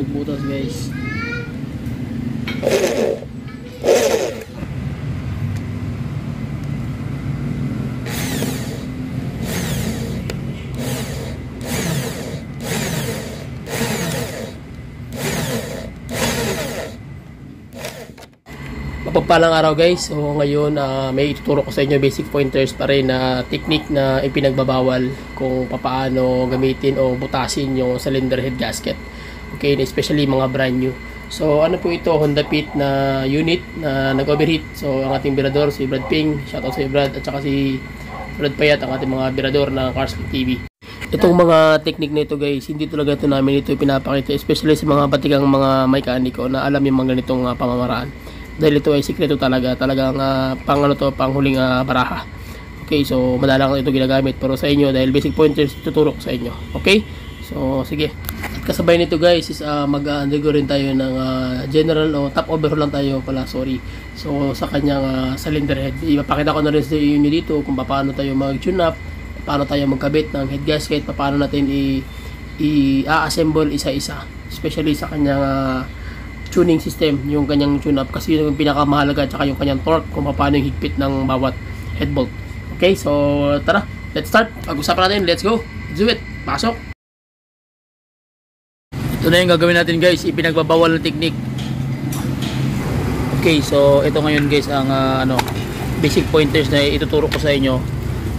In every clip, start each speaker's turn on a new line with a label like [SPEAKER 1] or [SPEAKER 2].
[SPEAKER 1] magbutas guys. Mapagpalang araw guys. So ngayon may ituturo ko sa inyo basic pointers pa rin na technique na ipinagbabawal kung paano gamitin o butasin yung cylinder head gasket. Okay, especially mga brand new. So ano po ito, Honda Fit na unit na nag-overheat. So ang ating birador si Brad Ping, shoutout sa Brad, at saka si Brad Payat, ang ating mga birador ng Carslick TV. Itong mga technique na ito guys, hindi talaga ito namin ito pinapakita, especially sa mga batikang mga mekaniko na alam yung mga ganitong pamamaraan. Dahil ito ay sikreto talagang panghuling baraha. Okay, so madalang ito ginagamit, pero sa inyo dahil basic pointers tuturo ko sa inyo. Okay, so sige. At kasabay nito guys is mag-undergo rin tayo ng general o top overhaul lang tayo pala, sorry. So sa kanyang cylinder head, ipapakita ko na rin sa inyo dito kung paano tayo mag-tune up, paano tayo magkabit ng head gasket, paano natin i-assemble isa-isa, especially sa kanyang tuning system, yung kanyang tune up, kasi yung pinakamahalaga, at saka yung kanyang torque, kung paano yung higpit ng bawat head bolt. Okay, so tara, let's start. Pag-usapan natin, let's go, let's do it, pasok. Ito na yung gagawin natin guys, ipinagbabawal ng technique. Okay, so ito ngayon guys ang basic pointers na ituturo ko sa inyo,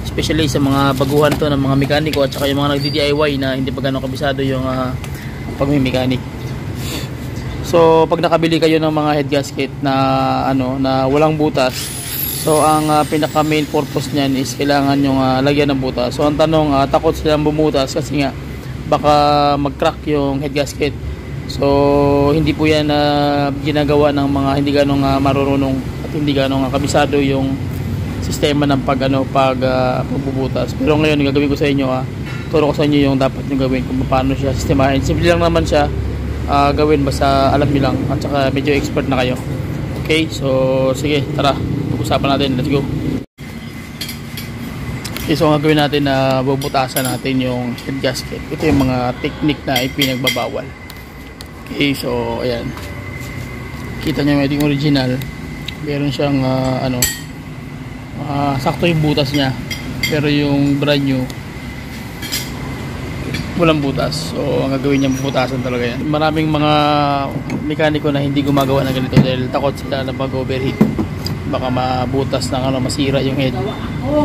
[SPEAKER 1] especially sa mga baguhan to ng mga mekaniko at saka yung mga nagdi-DIY na hindi pa gano'ng kabisado yung pagmimekanik. So pag nakabili kayo ng mga head gasket na na walang butas, so ang pinaka main purpose niyan is kailangan yung lagyan ng butas. So ang tanong, takot silang bumutas kasi nga baka mag-crack yung head gasket. So hindi po yan ginagawa ng mga hindi ganong marunong at hindi ganong kabisado yung sistema ng pagbubutas. Pero ngayon gagawin ko sa inyo, turo ko sa inyo yung dapat nyo gawin kung paano siya sistemahin. Simple lang naman siya gawin, basta alam nyo lang at saka medyo expert na kayo. Okay, so sige, tara, pag-usapan natin, let's go. Okay, so ang gagawin natin na bubutasan natin yung head gasket. Ito yung mga technique na ipinagbabawal. Okay, so ayan, kita nyo yung original, meron siyang sakto yung butas nya, pero yung brand new walang butas. So ang gagawin niya, bubutasan talaga yan. Maraming mga mekaniko na hindi gumagawa ng ganito dahil takot sila na mag-overheat, baka mabutas ng masira yung head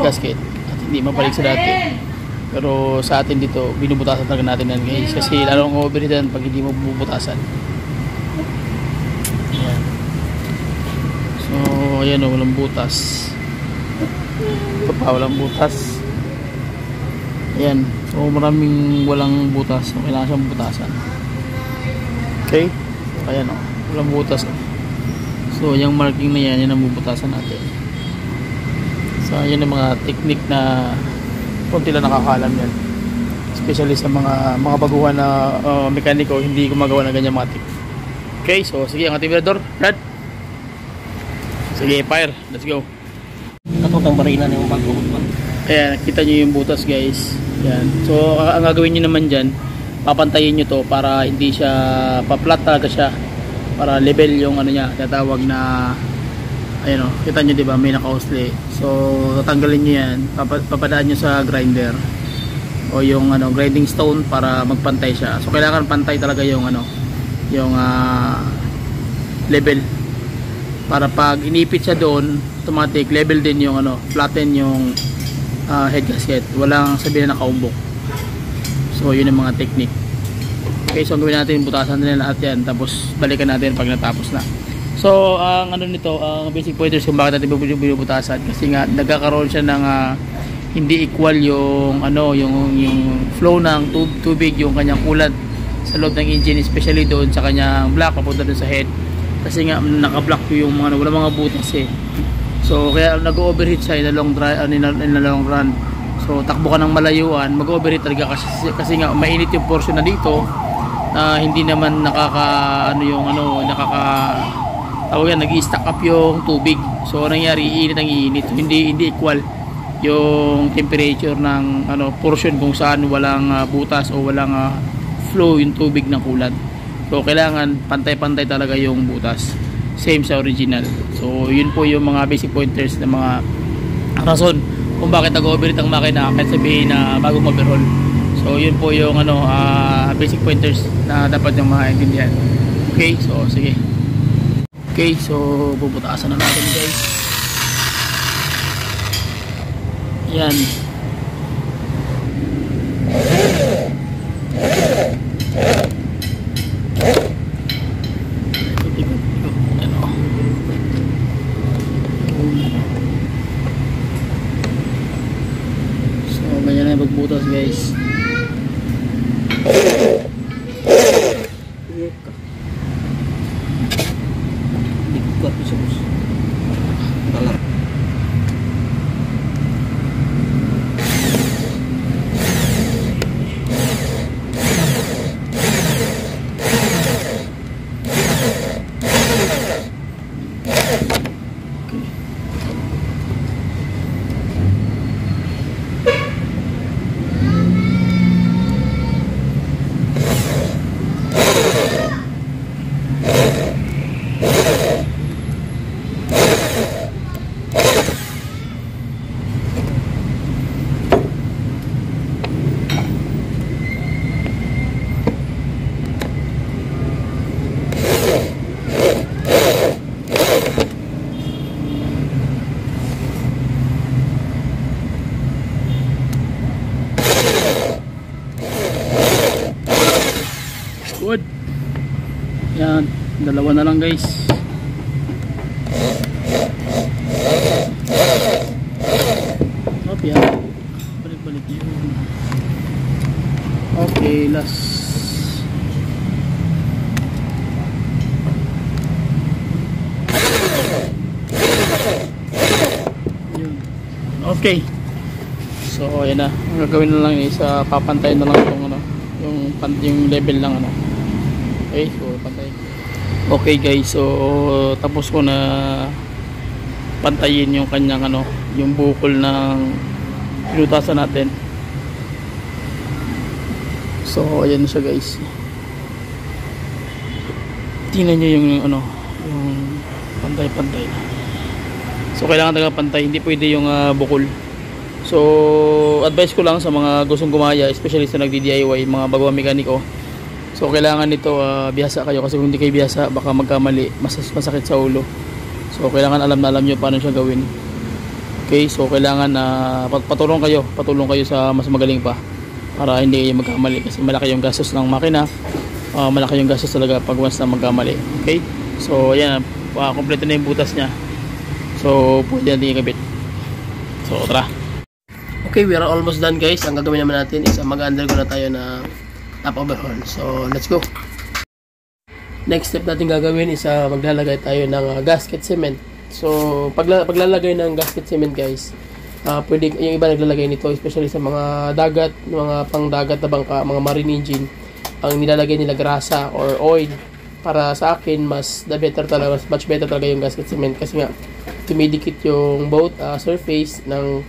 [SPEAKER 1] gasket at hindi mabalik sa dati. Pero sa atin dito, binubutasan talaga natin yan guys, kasi lalong overheat yan pag hindi mo bubutasan. Ayan. So ayan o, walang butas. Ito pa, walang butas. Ayan, so maraming walang butas, so kailangan siyang butasan. Okay, ayan o, walang butas. So yung marking na yan, yan ang bubutasan natin. So yan ang mga technique na konti lang nakakalam yan, especially sa mga baguhan na mekaniko, hindi gumagawa ng ganyan mga technique. Okay, so sige, ang ating birador, Brad, sige, fire, let's go.
[SPEAKER 2] Katutang barinan yung pagbubutas.
[SPEAKER 1] Ayan, kita nyo yung butas guys. Yan. So ang gagawin nyo naman dyan, papantayin nyo to para hindi siya pa-flat talaga siya, para level yung niya, tatawag na ayun o, kita nyo diba, may naka-hosle. So tatanggalin nyo yan, papadaan nyo sa grinder o yung grinding stone para magpantay siya. So kailangan pantay talaga yung yung level, para pag inipit siya doon, automatic level din yung flatten yung head gasket, walang sabihin na nakaumbok. So yun ang mga technique. Okay, so ang gawin natin, butasan din lahat yan, tapos balikan natin pag natapos na. So ang nito, ang basic pointers kung bakit natin bubutasan, kasi nga nagkakaroon siya ng hindi equal yung yung flow ng tubig, yung kanyang coolant sa loob ng engine, especially doon sa kanyang block papunta doon sa head, kasi nga naka-block yung wala mga butas eh. So kaya nag-overheat siya in the long run. So takbo ka ng malayuan, mag-overheat talaga kasi nga mainit yung portion na dito na hindi naman nag-i-stack up yung tubig. So nangyari, iinit ang iinit, hindi equal yung temperature ng portion kung saan walang butas o walang flow yung tubig ng coolant.
[SPEAKER 3] So kailangan pantay-pantay talaga yung butas, same sa original. So yun po yung mga basic pointers na mga rason kung bakit nag-overheat ang makina kahit sabihin na bagong overhaul. So yun po yung basic pointers na dapat yung maintindihan. Okay, so sige. Okay, so bubutasan na natin guys. Yan. So ganyan na magbutas guys.
[SPEAKER 2] Kuat bisa bos. Dalam.
[SPEAKER 3] Good. Yan, dalawa na lang guys. Hop, yan. Balik-balik yun. Okay, last. Yun. Okay. So, ayan na. Ang gagawin na lang is papantayin na lang itong yung level ng okay, so pantay. Okay guys, so tapos ko na pantayin yung kanyang yung bukol ng pinutasan natin. So ayan siya guys. Tingnan nyo yung yung pantay-pantay na. So kailangan talaga pantay, hindi pwede yung bukol. So advice ko lang sa mga gustong gumaya, especially sa nagdi-DIY, mga bagong mekaniko. So kailangan nito bihasa kayo, kasi kung hindi kayo bihasa baka magkamali, masakit sa ulo. So kailangan alam na alam nyo paano siya gawin. Okay, so kailangan patulong kayo sa mas magaling pa para hindi kayo magkamali, kasi malaki yung gastos ng makina. Malaki yung gastos talaga pag once na magkamali. Okay, so ayan, kompleto na yung butas nya. So pwede natin ikabit. So tara.
[SPEAKER 1] Okay, we are almost done guys. Ang gagawin naman natin is mag-undergo na tayo na top overhaul. So let's go. Next step natin gagawin is maglalagay tayo ng gasket cement. So paglalagay ng gasket cement guys, pwede yung iba naglalagay nito, especially sa mga dagat, mga pangdagat na bangka, mga marine engine. Ang nilalagay nila grasa or oil. Para sa akin, much better talaga yung gasket cement, kasi nga tumidikit yung both surface ng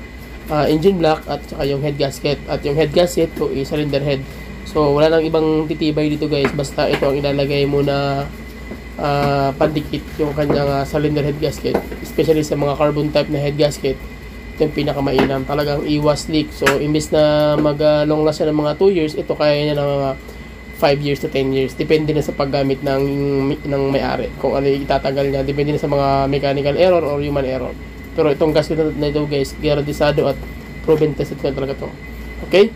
[SPEAKER 1] engine block at saka yung head gasket. At yung head gasket ko is cylinder head. So wala nang ibang titibay dito guys, basta ito ang ilalagay mo na pandikit yung kanyang cylinder head gasket, especially sa mga carbon type na head gasket. Ito yung pinakamainam, talagang iwas leak. So imbes na mag long last siya ng mga 2 years, ito kaya niya ng mga 5 years to 10 years, depende na sa paggamit ng may-ari kung ano itatagal niya, depende na sa mga mechanical error or human error. Pero itong gasket na ito guys, garantisado at proven tested ko talaga to. Okay?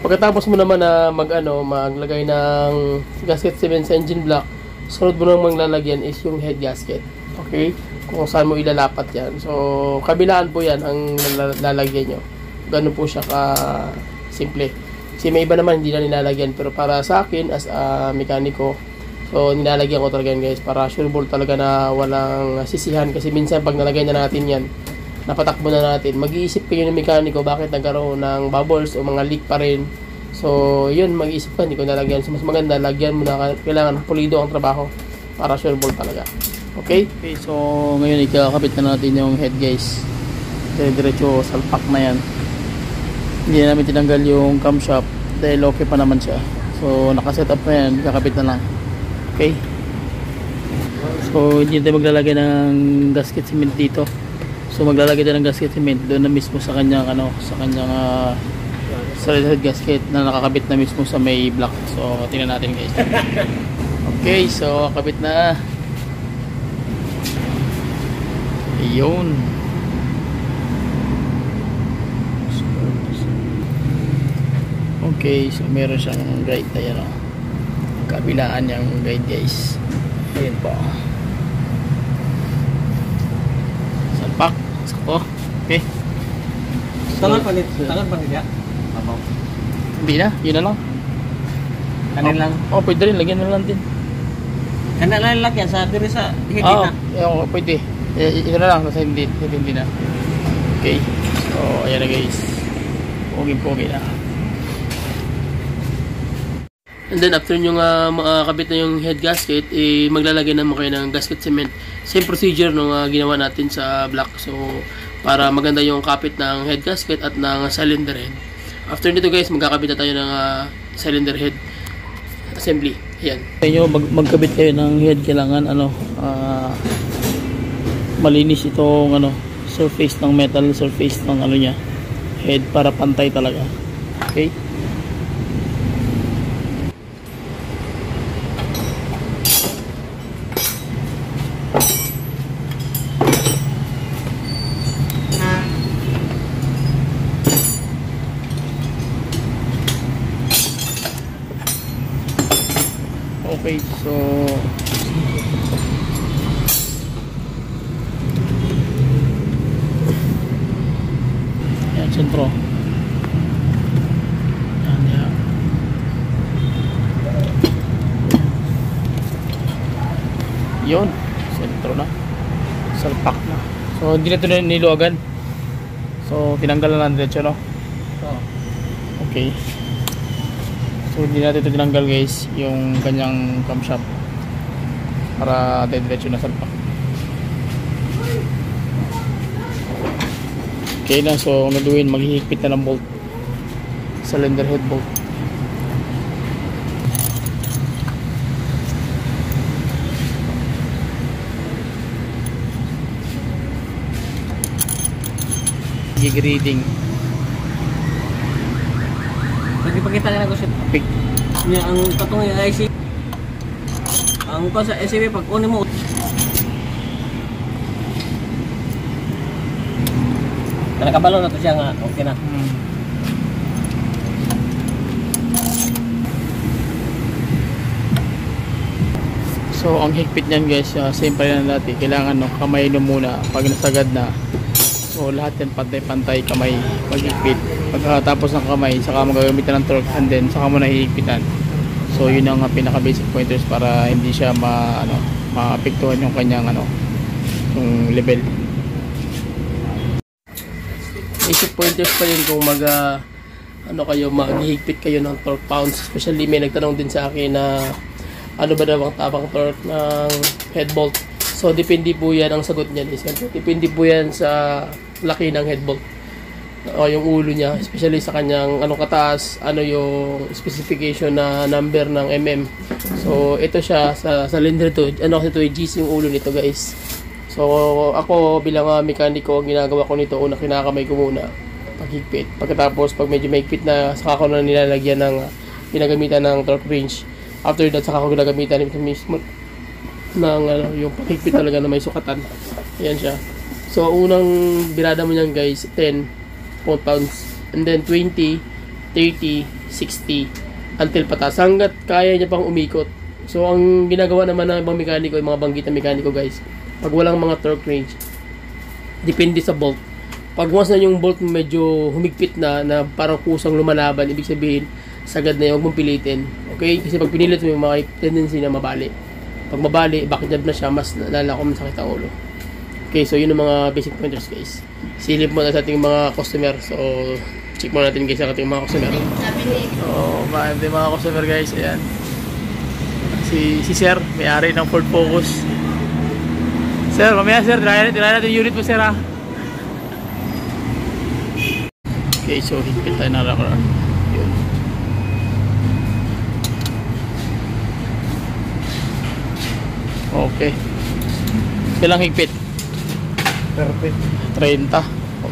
[SPEAKER 1] Pagkatapos mo naman na maglagay ng gasket cement sa engine block, sunod mo nang maglalagyan is yung head gasket. Okay? Kung saan mo ilalapat yan. So, kabilaan po yan ang lalagyan nyo. Ganun po siya ka simple. Kasi may iba naman hindi na nilalagyan, pero para sa akin as a mekaniko, so nilalagyan ko talaga yan guys, para sureball talaga na walang sisihan. Kasi minsan pag nalagay na natin yan, napatakbo na natin, mag-iisip kayo ng mekaniko bakit nagkaroon ng bubbles o mga leak pa rin. So yun, mag-iisip ka, hindi ko nalagyan. So mas maganda, lagyan mo na, kailangan pulido ang trabaho para sureball talaga. Okay? Okay, so ngayon ikakabit na natin yung head guys. Diretso salpak na yan. Hindi na namin tinanggal yung camshaft dahil okay pa naman siya.
[SPEAKER 3] So nakaset up na yan, kakabit na lang. Okay. So hindi tayo maglalagay ng gasket cement dito. So maglalagay tayo ng gasket cement doon na mismo sa kanyang sa kanyang solid head gasket na nakakabit na mismo sa may block. So tingnan natin guys. Okay, so kabit na. Ayun. Okay, so meron siyang guide, ayan o. Kabilaan niyang guide guys. Ayan po. Salpak. Sako. Okay.
[SPEAKER 2] Tangan pa niya. Mabaw.
[SPEAKER 3] Hindi na, yun na lang.
[SPEAKER 2] Kanin lang.
[SPEAKER 3] Oh, pwede rin, lagyan na lang din.
[SPEAKER 2] Kanin lang yan sa diri sa hindi
[SPEAKER 3] Oo,
[SPEAKER 2] na.
[SPEAKER 3] pwede. Ito na lang, nasa hindi na. Okay. So, ayan na guys. Pogi na.
[SPEAKER 1] And then after nyo nga makakabit na yung head gasket, maglalagay naman kayo ng gasket cement. Same procedure nung ginawa natin sa block. So para maganda yung kapit ng head gasket at ng cylinder head. After nito guys, magkakabit na tayo ng cylinder head assembly. Ayan.
[SPEAKER 3] Kaya magkabit kayo ng head, kailangan malinis itong surface ng metal, surface ng niya, head, para pantay talaga. Okay? Okay, so yan, sentro. Yan. Yun, sentro na. Salpak na. So, hindi na ito niluwagan. So, tinanggal na lang diretso, no? Okay. So hindi natin ito tinanggal guys, yung kanyang camshaft, para diretso na salpak. Okay na, so ang gagawin, maghihigpit na ng bolt, cylinder head bolt. Gig-reading.
[SPEAKER 2] Pagkipagkita na ko siya.
[SPEAKER 3] Pick.
[SPEAKER 2] Ang katong yung IC. Ang pa sa SCP pag kunin mo. Nakabalo na to siya nga. Okay na.
[SPEAKER 3] So ang higpit niyan guys, same pa rin dati. Kailangan kamay nyo muna pag nasagad na. So lahat yan pantay-pantay kamay paghigpit. Pagkatapos ng kamay, saka mo gagamitan ng torque, and then saka mo nahihigpitan. So yun ang pinaka basic pointers para hindi siya maapektuhan yung kanyang yung level.
[SPEAKER 1] Basic pointers pa yun kung maghihigpit kayo ng torque pounds. Especially may nagtanong din sa akin na ano ba daw ang tamang torque ng head bolt. So depende po yan, ang sagot niyan is depende po yan sa laki ng head bolt o yung ulo niya, especially sa kanyang kataas, yung specification na number ng mm. So ito siya sa cylinder to, kasi ito GC yung ulo nito guys. So ako bilang mekaniko, ang ginagawa ko nito, una kinakamay ko muna paghigpit, pagkatapos pag medyo mahigpit na, saka ko na nilalagyan ng ginagamitan ng torque wrench. After that, saka ko ginagamitan mismo ng yung paghigpit talaga na may sukatan. Ayan siya. So unang birada mo niyan guys, 10 pounds, and then 20, 30, 60 until patas, hanggat kaya niya pang umikot. So ang ginagawa naman ng ibang mekaniko, yung mga banggit na mekaniko guys, pag walang mga torque wrench, depende sa bolt. Pag once na yung bolt medyo humigpit na parang kusang lumalaban, ibig sabihin sagad na yung huwag mong pilitin. Okay? Kasi pag pinilit mo, yung mga tendency na mabali. Pag mabali, backjab na siya, mas nalala ko masakit ang ulo. Okay, so yun ang mga basic pointers guys. Silip mo na sa ating mga customer. So, check mo natin guys ang ating mga customer.
[SPEAKER 3] So, yung mga customer guys, ayan. Si Sir, may-ari ng Ford Focus. Sir, mamaya Sir, try natin yung unit mo Sir ha. Okay, so higpit tayo na rocker. Yun. Okay. Ilang higpit?
[SPEAKER 2] Perfect.
[SPEAKER 3] 30.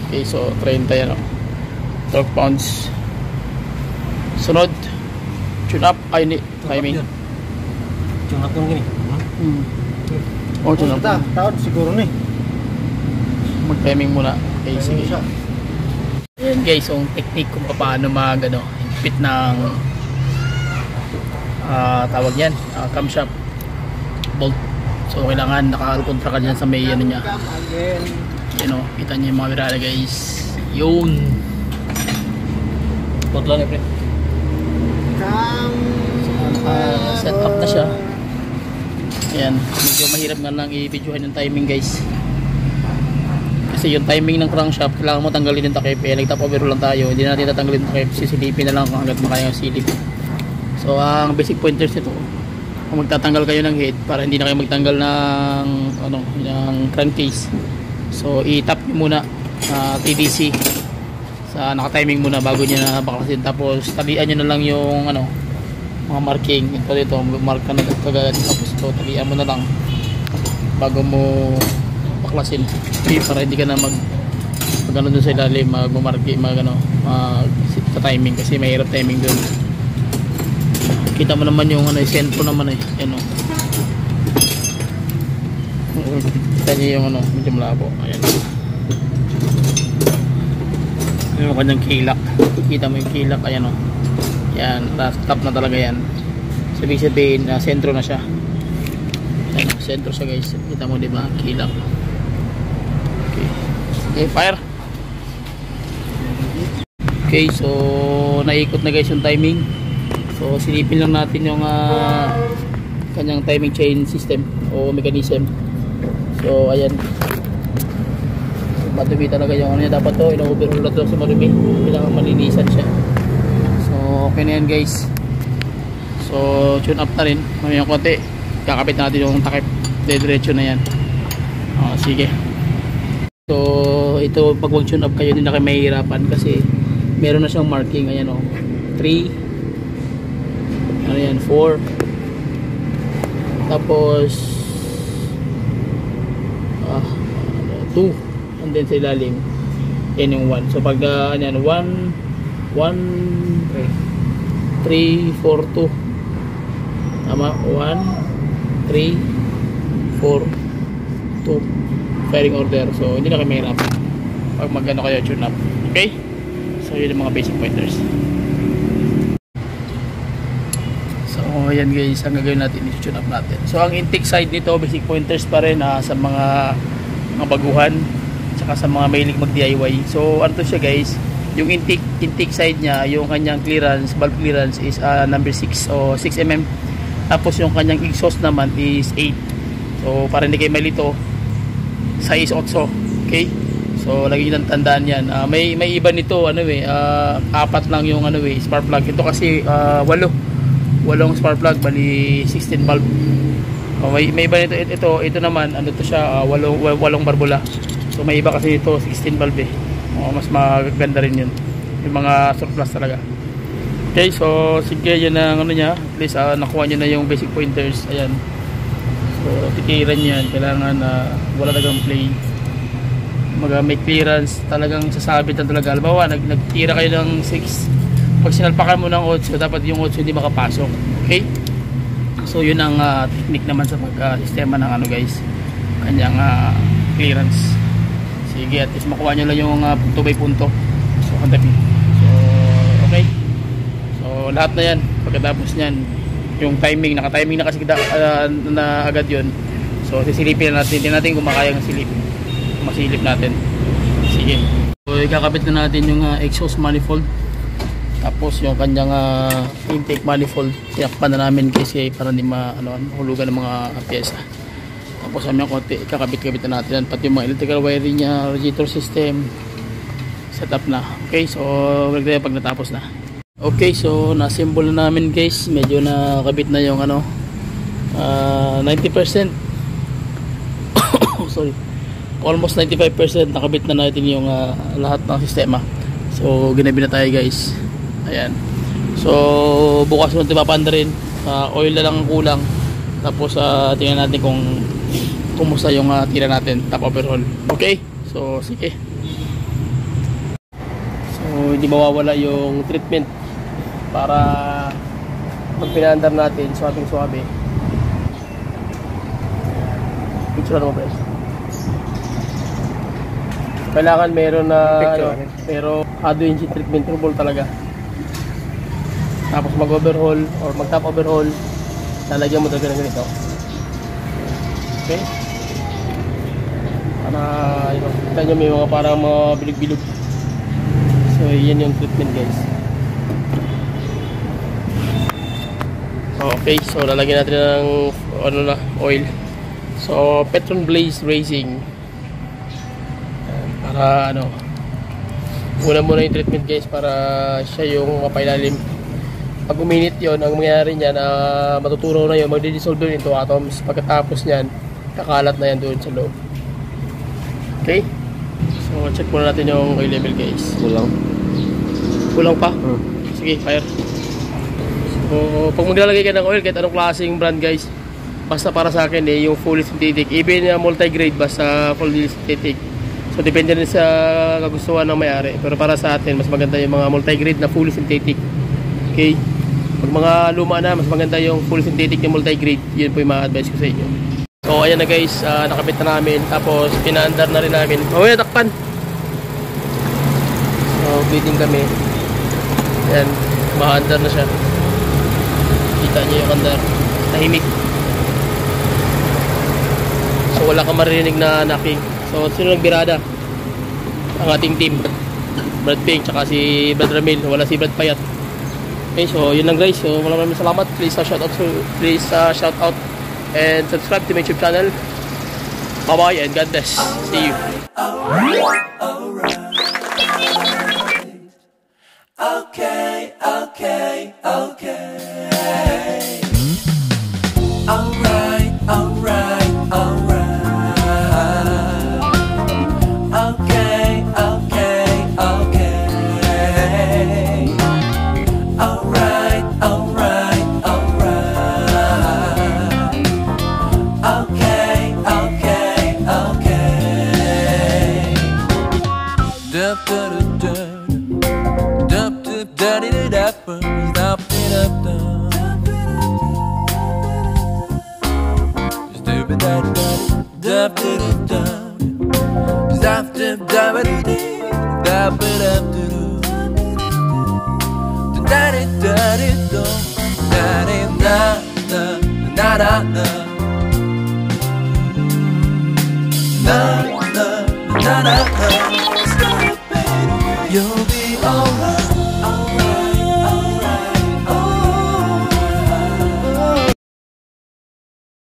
[SPEAKER 3] Okay, so 30 yan, oh. 12 pounds. Sunod, tune up. Ay, hindi. Timing.
[SPEAKER 2] Tune up yung gini.
[SPEAKER 3] Oh, tune up.
[SPEAKER 2] Taon siguro ni.
[SPEAKER 3] Mag-timing muna. Okay, sige. Ayan guys, yung technique kung paano higpit ng tawag yan, camshaft bolt. So kailangan nakakontra ka dyan sa may ano niya. Kita niyo yung mga virada guys. Yun.
[SPEAKER 2] Bolt lang pre.
[SPEAKER 3] Set up na siya. Ayan, medyo mahirap nga lang i-videohan yung timing guys. Kasi yung timing ng crankshaft, kailangan mo tanggalin yung takip. Nag-top overhaul lang tayo. Hindi natin tatanggalin yung takip. Sisilipin na lang kung hanggat makaya yung silip. So ang basic pointers nito, kung magtatanggal kayo ng head para hindi na kayo magtanggal ng yung crankcase. So i-tap nyo muna TDC sa naka-timing muna bago nyo na baklasin. Tapos talian nyo na lang yung mga marking. Ito mark ka na kagad. Tapos ito talian mo na lang bago mo baklasin. Okay, para hindi ka na mag doon sa ilalim, magmamarki, sa timing kasi mahirap timing doon. Kita mo naman yung sentro naman yan kita nyo yung medyo malabo. Ayan yung kanyang kilak, kita mo yung kilak. Ayan yan, top na talaga yan. Sabihin sentro na siya. Ayan, sentro siya guys. Kita mo diba, kilak. Okay, fire. Okay, so naikot na guys yung timing. So silipin lang natin yung kanyang timing chain system o mechanism. So ayan, madumi talaga yung niya. Dapat to ino-overhaul na to sa madumi. Kailangan malinisan siya. So okay na yan guys. So tune up na rin. Mamayang konti kakapit natin yung takip. Diretso na yan. Sige. So ito, pag mag-tune up kayo, hindi na kayo mahihirapan kasi meron na siyang marking. Ayan 3 4, tapos 2, and then sa ilalim yan yung 1. So pag 1 3 4 2 tama, 1 3 4 2 firing order. So hindi na kayo mahirapan pag kayo tune up. Okay, so yun yung mga basic pointers. So ayan guys, ang gagawin natin, i-tune up natin. So ang intake side nito, basic pointers pa rin sa mga baguhan saka sa mga mahilig mag DIY. So ano to siya guys, yung intake side nya, yung kanyang clearance, valve clearance is number 6 o 6mm. Tapos yung kanyang exhaust naman is 8. So para hindi kayo malito, size 8. Okay, so lagi nyo tandaan yan. May iba nito 4 lang yung spark plug. Ito kasi 8 spark plug, bali 16 valve. May iba nito. Ito naman to siya, 8 barbula. So may iba kasi ito 16 valve mas maganda rin yun, yung mga surplus talaga. Okay, so sige, yan ang niya. At least nakuha nyo na yung basic pointers. Ayan, so titiran yan. Kailangan wala talagang play, may clearance, talagang sasabit na talaga. Halimbawa nagtira kayo ng 6, pag sinalpakan mo ng 8, dapat yung 8 hindi makapasok. Okay, so yun ang technique naman sa sistema ng guys, kanyang clearance. Sige, at least makuha nyo lang yung punto by punto. So kantabi. So okay, so lahat na yan. Pagkatapos nyan, yung timing, naka-timing na kasi na agad yun. So sisilipin na natin. Hindi natin kung makayang masilip natin. Sige, so ikakabit na natin yung exhaust manifold. Tapos yung kanyang intake manifold, tinakpan na namin kasi para hindi mahulugan ng mga pyesa. Tapos yung konti, kakabit-kabit na natin. Pati yung mga electrical wiring niya, radiator system, set up na. Okay, so wag tayo pag natapos na. Okay, so na-assemble na namin guys. Medyo nakabit na yung 90%. Sorry, almost 95% nakabit na natin yung lahat ng sistema. So ginabi na tayo guys. Ayan, so bukas mo ito papanda rin. Oil na lang ang kulang. Tapos tingnan natin kung kumusta yung tira natin, top overhaul. Okay? So sige. So hindi mawawala yung treatment para pag pinaandar natin, suwabing-suwabe. Picture mo, bro. Kailangan meron na pero hado engine treatment trouble talaga. Tapos mag-overhaul or mag-top overhaul, lalagyan mo talaga ng ganito. Okay? Para kita nyo may mga parang mga bilog-bilog. So yan yung treatment, guys. Okay, so lalagyan natin ng oil. So Petron Blaze Racing. Para muna yung treatment, guys, para siya yung mapailalim. Pag uminit yon, ang mangyayari niyan, matuturo na yun, magdi-dissolve yun into atoms. Pagkatapos niyan, kakalat na yan doon sa loob. Okay? So check muna natin yung oil level, guys. Kulang pa? Sige, fire. So pag maglalagay ka ng oil, kahit anong klaseng brand, guys, basta para sa akin yung fully synthetic, even multi-grade, basta fully synthetic. So depende rin sa kagustuhan ng may-ari, pero para sa atin mas maganda yung mga multi-grade na fully synthetic. Okay? Pag mga luma na, mas maganda yung fully synthetic na multi-grade. Yun po yung ma-advise ko sa inyo. So ayan na, guys, nakabit na namin, tapos pinaandar na rin namin. Takpan. So bleeding kami. Ayan, ma-andar na siya. Kita niyo yung andar, tahimik. So wala kang maririnig na knocking. So sino nagbirada? Ang ating team, Brad Pink, tsaka si Brad Ramil. Wala si Brad Payat. Okay, so yun lang, guys. So maraming salamat. Please shout out and subscribe to my YouTube channel. Bye bye and God bless. See you.
[SPEAKER 4] You'll be alright.